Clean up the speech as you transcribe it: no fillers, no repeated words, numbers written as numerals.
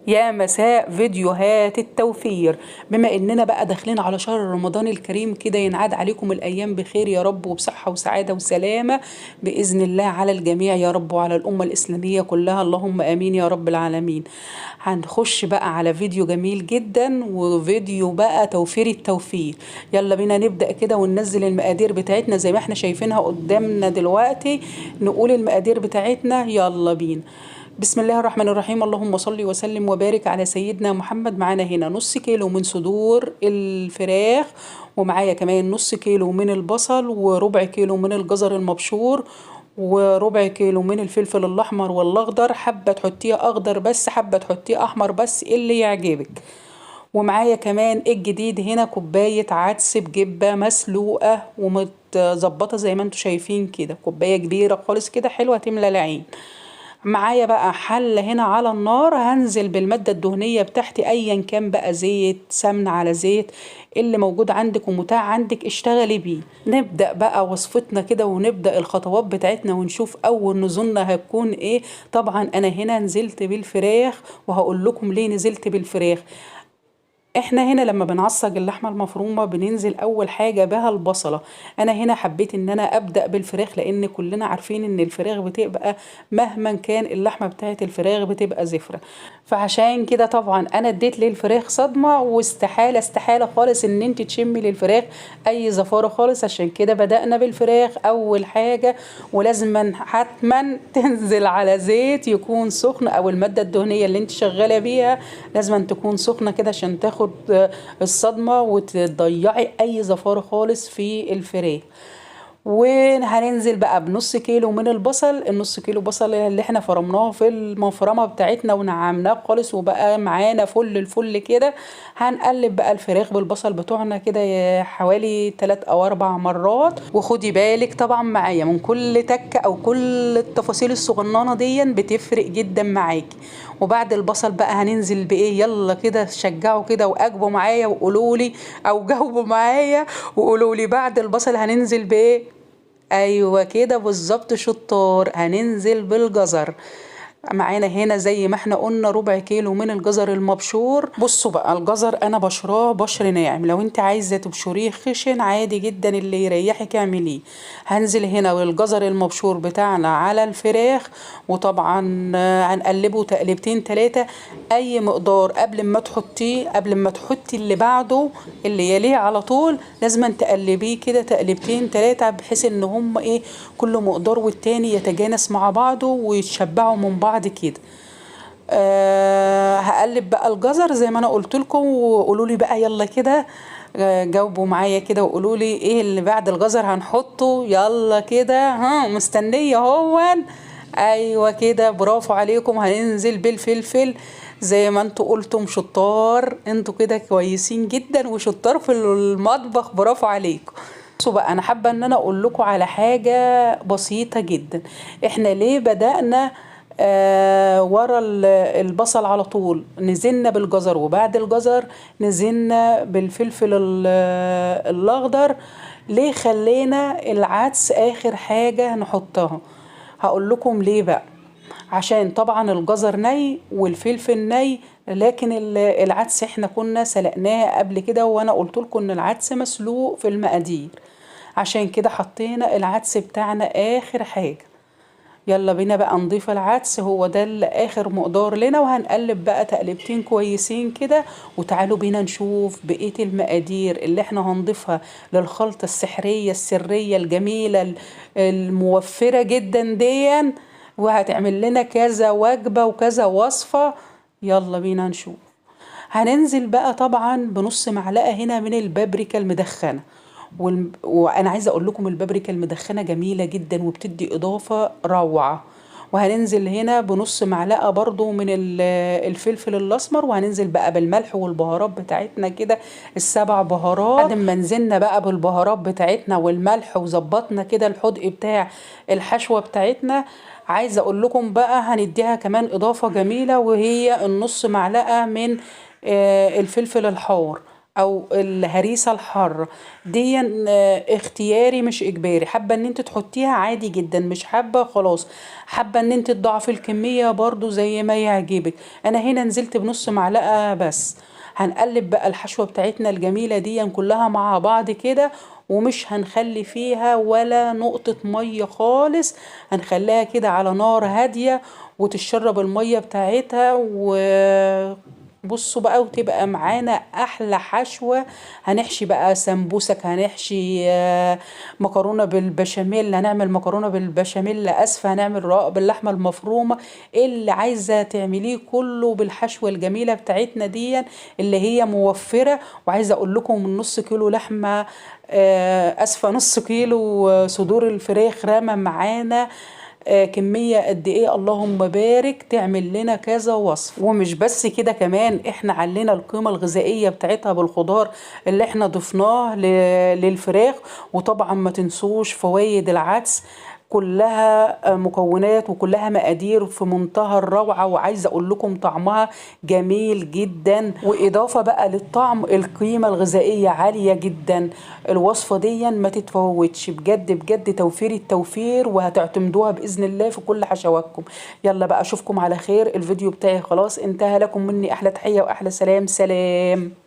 يا مساء فيديوهات التوفير. بما اننا بقى داخلين على شهر رمضان الكريم كده، ينعاد عليكم الايام بخير يا رب، وبصحة وسعادة وسلامة باذن الله على الجميع يا رب، وعلى الامة الاسلامية كلها، اللهم امين يا رب العالمين. هنخش بقى على فيديو جميل جدا، وفيديو بقى توفير التوفير. يلا بينا نبدأ كده وننزل المقادير بتاعتنا زي ما احنا شايفينها قدامنا دلوقتي. نقول المقادير بتاعتنا، يلا بينا. بسم الله الرحمن الرحيم. اللهم صل وسلم وبارك على سيدنا محمد. معانا هنا نص كيلو من صدور الفراخ، ومعايا كمان نص كيلو من البصل، وربع كيلو من الجزر المبشور، وربع كيلو من الفلفل الأحمر والأخضر. حبة تحطيه أخضر بس، حبة تحطيه أحمر بس، اللي يعجبك. ومعايا كمان الجديد هنا كوباية عدس بجبة مسلوقة ومتظبطة زي ما انتوا شايفين كده، كوباية كبيرة خالص كده حلوة تملى العين. معايا بقى حلة هنا على النار، هنزل بالمادة الدهنية بتاعتي ايا كان بقى، زيت، سمنة على زيت، اللي موجود عندك ومتاح عندك اشتغلي بيه. نبدأ بقى وصفتنا كده، ونبدأ الخطوات بتاعتنا، ونشوف اول نزولنا هتكون ايه. طبعا انا هنا نزلت بالفراخ، وهقول لكم ليه نزلت بالفراخ. احنا هنا لما بنعصج اللحمه المفرومه بننزل اول حاجه بها البصله. انا هنا حبيت ان انا ابدا بالفراخ، لان كلنا عارفين ان الفراخ بتبقى مهما كان اللحمه بتاعت الفراخ بتبقى زفره. فعشان كده طبعا انا اديت للفراخ صدمه، واستحاله استحاله خالص ان انت تشمي للفراخ اي زفاره خالص. عشان كده بدانا بالفراخ اول حاجه. ولازما حتما تنزل على زيت يكون سخن، او الماده الدهنيه اللي انت شغاله بيها لازما تكون سخنه كده، عشان تاخد الصدمة وتضيعي اي زفارة خالص في الفراخ. وهننزل بقى بنص كيلو من البصل. النص كيلو بصل اللي احنا فرمناه في المفرمة بتاعتنا ونعمناه خالص، وبقى معانا فل الفل كده. هنقلب بقى الفراخ بالبصل بتوعنا كده حوالي 3 أو 4 مرات. وخدي بالك طبعا معايا من كل تكة، او كل التفاصيل الصغننة دي بتفرق جدا معاكي. وبعد البصل بقى هننزل بايه، يلا كده شجعوا كده واجبوا معايا وقولوا لي، او جاوبوا معايا وقولوا لي بعد البصل هننزل بايه. ايوه كده بالظبط، شطار. هننزل بالجزر. معانا هنا زي ما احنا قلنا ربع كيلو من الجزر المبشور. بصوا بقى، الجزر انا بشراه بشر ناعم، لو انت عايزه تبشريه خشن عادي جدا اللي يريحك اعمليه. هنزل هنا بالجزر المبشور بتاعنا على الفراخ. وطبعا هنقلبه تقلبتين 3، اي مقدار قبل ما تحطيه، قبل ما تحطي اللي بعده اللي يليه على طول، لازم تقلبيه كده تقلبتين 3، بحيث ان هم ايه، كل مقدار والتاني يتجانس مع بعضه ويتشبعوا من بعض كده. هقلب بقى الجزر زي ما انا قلت لكم، وقولوا لي بقى يلا كده. جاوبوا معايا كده وقولوا لي ايه اللي بعد الجزر هنحطه. يلا كده، ها مستنيه اهون. ايوه كده، برافو عليكم. هننزل بالفلفل زي ما انتوا قلتم، شطار انتوا كده، كويسين جدا وشطار في المطبخ، برافو عليكم. بصوا بقى، انا حابه ان انا اقول لكم على حاجه بسيطه جدا. احنا ليه بدأنا ورا البصل على طول، نزلنا بالجزر، وبعد الجزر نزلنا بالفلفل الاخضر؟ ليه خلينا العدس اخر حاجه نحطها؟ هقول لكم ليه بقى. عشان طبعا الجزر ني والفلفل ني، لكن العدس احنا كنا سلقناه قبل كده، وانا قلت لكم ان العدس مسلوق في المقادير. عشان كده حطينا العدس بتاعنا اخر حاجة. يلا بينا بقى نضيف العدس، هو ده اخر مقدار لنا، وهنقلب بقى تقلبتين كويسين كده. وتعالوا بينا نشوف بقية المقادير اللي احنا هنضيفها للخلطة السحرية السرية الجميلة الموفرة جدا دي، وهتعمل لنا كذا وجبة وكذا وصفة. يلا بينا نشوف. هننزل بقى طبعا بنص معلقة هنا من البابريكا المدخنة. وانا عايزه اقول لكم البابريكا المدخنه جميله جدا وبتدي اضافه روعه. وهننزل هنا بنص معلقه برضو من الفلفل الاسمر. وهننزل بقى بالملح والبهارات بتاعتنا كده، ال7 بهارات. بعد ما نزلنا بقى بالبهارات بتاعتنا والملح وظبطنا كده الحدق بتاع الحشوه بتاعتنا، عايزه اقول لكم بقى هنديها كمان اضافه جميله، وهي النص معلقه من الفلفل الحار. او الهريسه الحاره دي اختياري مش اجباري. حابه ان انت تحطيها عادي جدا، مش حابه خلاص. حابه ان انت تضاعفي الكميه برضو زي ما يعجبك. انا هنا نزلت بنص معلقه بس. هنقلب بقى الحشوه بتاعتنا الجميله دي كلها مع بعض كده، ومش هنخلي فيها ولا نقطة مية خالص. هنخليها كده على نار هادية وتشرب المية بتاعتها. بصوا بقى، وتبقى معانا احلى حشوة. هنحشي بقى سمبوسك، هنحشي مكرونة بالبشاميل، هنعمل مكرونة بالبشاميل، اسفة هنعمل رقاق باللحمة المفرومة. اللي عايزة تعمليه كله بالحشوة الجميلة بتاعتنا دي اللي هي موفرة. وعايزة اقول لكم من نص كيلو لحمة، اسفة نص كيلو صدور الفراخ رمى معانا كمية قد ايه، اللهم بارك، تعمل لنا كذا وصف. ومش بس كده، كمان احنا علينا القيمة الغذائية بتاعتها بالخضار اللي احنا ضفناه للفراخ. وطبعا ما تنسوش فوائد العدس، كلها مكونات وكلها مقادير في منتهى الروعة. وعايزة اقول لكم طعمها جميل جدا، واضافة بقى للطعم القيمة الغذائية عالية جدا. الوصفة دي ما تتفوتش بجد بجد، توفير التوفير، وهتعتمدوها بإذن الله في كل حشواتكم. يلا بقى اشوفكم على خير. الفيديو بتاعي خلاص انتهى، لكم مني احلى تحية واحلى سلام. سلام.